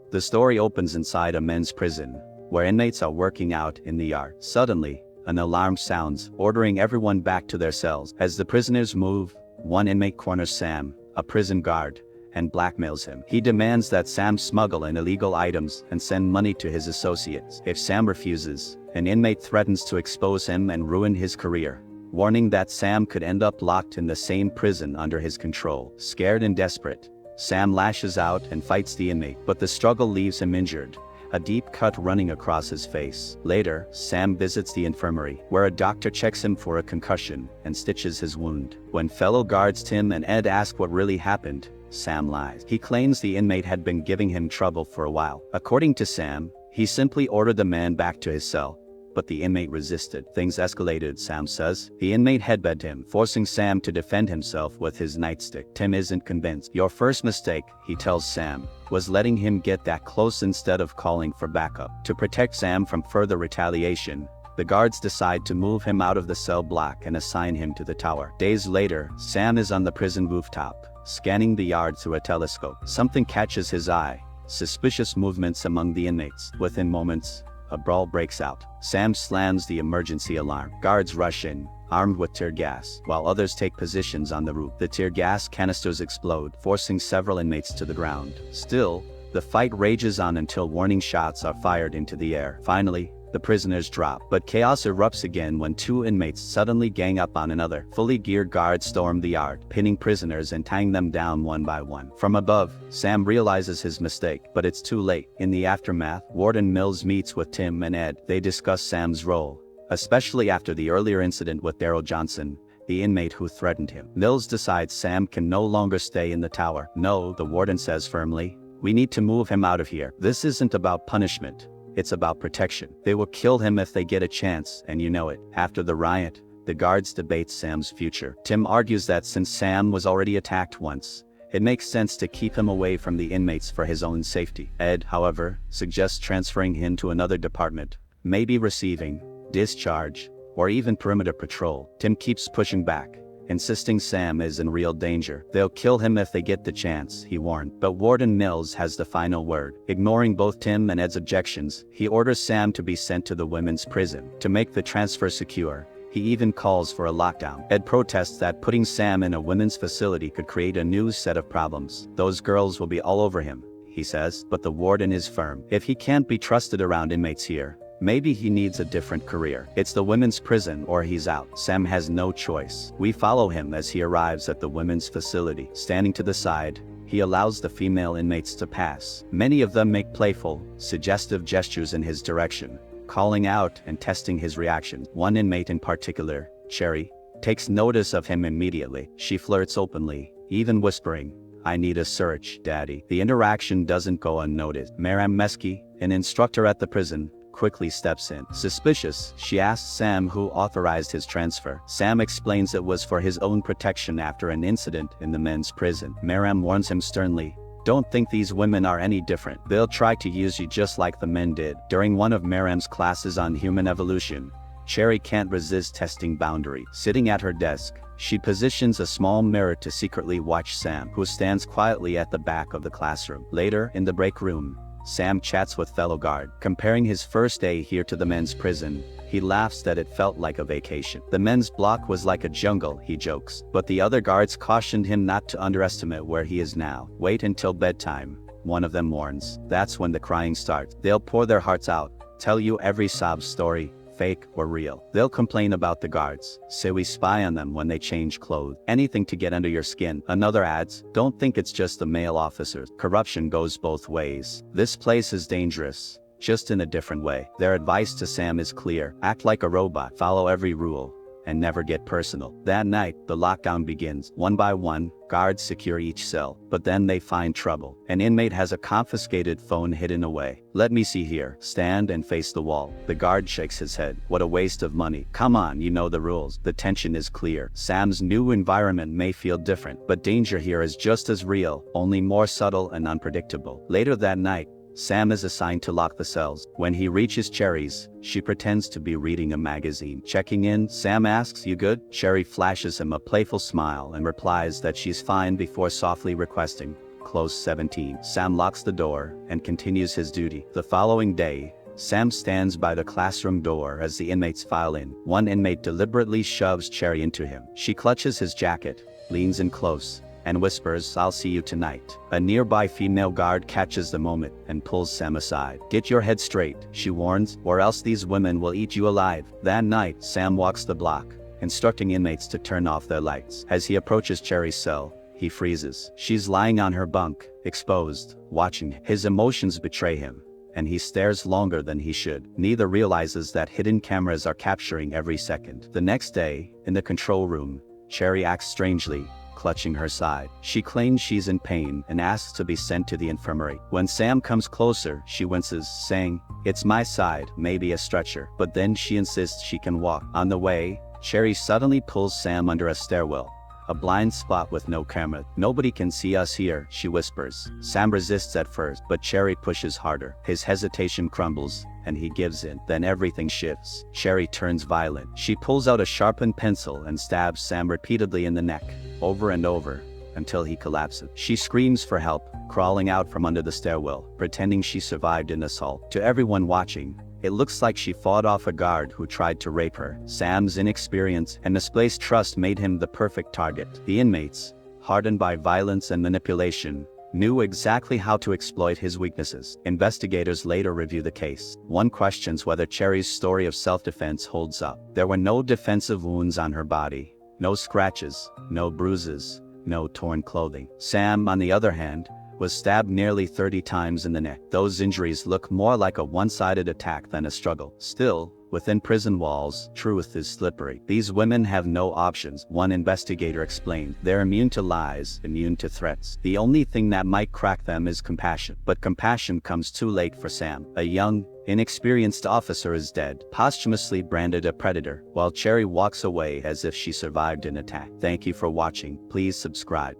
The story opens inside a men's prison, where inmates are working out in the yard. Suddenly, an alarm sounds, ordering everyone back to their cells. As the prisoners move, one inmate corners Sam, a prison guard, and blackmails him. He demands that Sam smuggle in illegal items and send money to his associates. If Sam refuses, an inmate threatens to expose him and ruin his career, warning that Sam could end up locked in the same prison under his control. Scared and desperate, Sam lashes out and fights the inmate, but the struggle leaves him injured, a deep cut running across his face. Later, Sam visits the infirmary, where a doctor checks him for a concussion and stitches his wound. When fellow guards Tim and Ed ask what really happened, Sam lies. He claims the inmate had been giving him trouble for a while. According to Sam, he simply ordered the man back to his cell, but the inmate resisted. Things escalated, Sam says. The inmate headbutted him, forcing Sam to defend himself with his nightstick. Tim isn't convinced. Your first mistake, he tells Sam, was letting him get that close instead of calling for backup. To protect Sam from further retaliation, the guards decide to move him out of the cell block and assign him to the tower. Days later, Sam is on the prison rooftop, scanning the yard through a telescope. Something catches his eye: suspicious movements among the inmates. Within moments, a brawl breaks out. Sam slams the emergency alarm. Guards rush in, armed with tear gas, while others take positions on the roof. The tear gas canisters explode, forcing several inmates to the ground. Still, the fight rages on until warning shots are fired into the air. Finally, the prisoners drop, but chaos erupts again when two inmates suddenly gang up on another. Fully geared guards storm the yard, pinning prisoners and tying them down one by one. From above, Sam realizes his mistake, but it's too late. In the aftermath, Warden Mills meets with Tim and Ed. They discuss Sam's role, especially after the earlier incident with Daryl Johnson, the inmate who threatened him. Mills decides Sam can no longer stay in the tower. No, the warden says firmly, we need to move him out of here. This isn't about punishment. It's about protection. They will kill him if they get a chance, and you know it. After the riot, the guards debate Sam's future. Tim argues that since Sam was already attacked once, it makes sense to keep him away from the inmates for his own safety. Ed, however, suggests transferring him to another department, maybe receiving discharge, or even perimeter patrol. Tim keeps pushing back, insisting Sam is in real danger. They'll kill him if they get the chance, he warned. But Warden Mills has the final word. Ignoring both Tim and Ed's objections, he orders Sam to be sent to the women's prison. To make the transfer secure, he even calls for a lockdown. Ed protests that putting Sam in a women's facility could create a new set of problems. Those girls will be all over him, he says, but the warden is firm. If he can't be trusted around inmates here, maybe he needs a different career. It's the women's prison or he's out. Sam has no choice. We follow him as he arrives at the women's facility. Standing to the side, he allows the female inmates to pass. Many of them make playful, suggestive gestures in his direction, calling out and testing his reaction. One inmate in particular, Cherry, takes notice of him immediately. She flirts openly, even whispering, I need a search, Daddy. The interaction doesn't go unnoticed. Maram Meski, an instructor at the prison, quickly steps in. Suspicious, she asks Sam who authorized his transfer. Sam explains it was for his own protection after an incident in the men's prison. Maram warns him sternly, don't think these women are any different. They'll try to use you just like the men did. During one of Maram's classes on human evolution, Cherry can't resist testing boundaries. Sitting at her desk, she positions a small mirror to secretly watch Sam, who stands quietly at the back of the classroom. Later, in the break room, Sam chats with fellow guard. Comparing his first day here to the men's prison, he laughs that it felt like a vacation. The men's block was like a jungle, he jokes, but the other guards cautioned him not to underestimate where he is now. Wait until bedtime, one of them warns. That's when the crying starts. They'll pour their hearts out, tell you every sob story, fake or real. They'll complain about the guards, say we spy on them when they change clothes, anything to get under your skin. Another adds, don't think it's just the male officers. Corruption goes both ways. This place is dangerous, just in a different way. Their advice to Sam is clear. Act like a robot, follow every rule, and never get personal. That night, the lockdown begins. One by one, guards secure each cell, but then they find trouble. An inmate has a confiscated phone hidden away. Let me see here. Stand and face the wall. The guard shakes his head. What a waste of money. Come on, you know the rules. The tension is clear. Sam's new environment may feel different, but danger here is just as real, only more subtle and unpredictable. Later that night, Sam is assigned to lock the cells. When he reaches Cherry's, she pretends to be reading a magazine. Checking in, Sam asks, you good? Cherry flashes him a playful smile and replies that she's fine before softly requesting, close 17. Sam locks the door and continues his duty. The following day, Sam stands by the classroom door as the inmates file in. One inmate deliberately shoves Cherry into him. She clutches his jacket, leans in close, and whispers, "I'll see you tonight." A nearby female guard catches the moment and pulls Sam aside. "Get your head straight," she warns, "or else these women will eat you alive." That night, Sam walks the block, instructing inmates to turn off their lights. As he approaches Cherry's cell, he freezes. She's lying on her bunk, exposed, watching. His emotions betray him, and he stares longer than he should. Neither realizes that hidden cameras are capturing every second. The next day, in the control room, Cherry acts strangely, clutching her side. She claims she's in pain and asks to be sent to the infirmary. When Sam comes closer, she winces, saying, "It's my side, maybe a stretcher." But then she insists she can walk. On the way, Cherry suddenly pulls Sam under a stairwell, a blind spot with no camera. "Nobody can see us here," she whispers. Sam resists at first, but Cherry pushes harder. His hesitation crumbles, and he gives in. Then everything shifts. Cherry turns violent. She pulls out a sharpened pencil and stabs Sam repeatedly in the neck, over and over, until he collapses. She screams for help, crawling out from under the stairwell, pretending she survived an assault. To everyone watching, it looks like she fought off a guard who tried to rape her. Sam's inexperience and misplaced trust made him the perfect target. The inmates, hardened by violence and manipulation, knew exactly how to exploit his weaknesses. Investigators later review the case. One questions whether Cherry's story of self-defense holds up. There were no defensive wounds on her body, no scratches, no bruises, no torn clothing. Sam, on the other hand, was stabbed nearly 30 times in the neck. Those injuries look more like a one-sided attack than a struggle. Still, within prison walls, truth is slippery. These women have no options, one investigator explained. They're immune to lies, immune to threats. The only thing that might crack them is compassion. But compassion comes too late for Sam. A young, inexperienced officer is dead, posthumously branded a predator, while Cherry walks away as if she survived an attack. Thank you for watching. Please subscribe.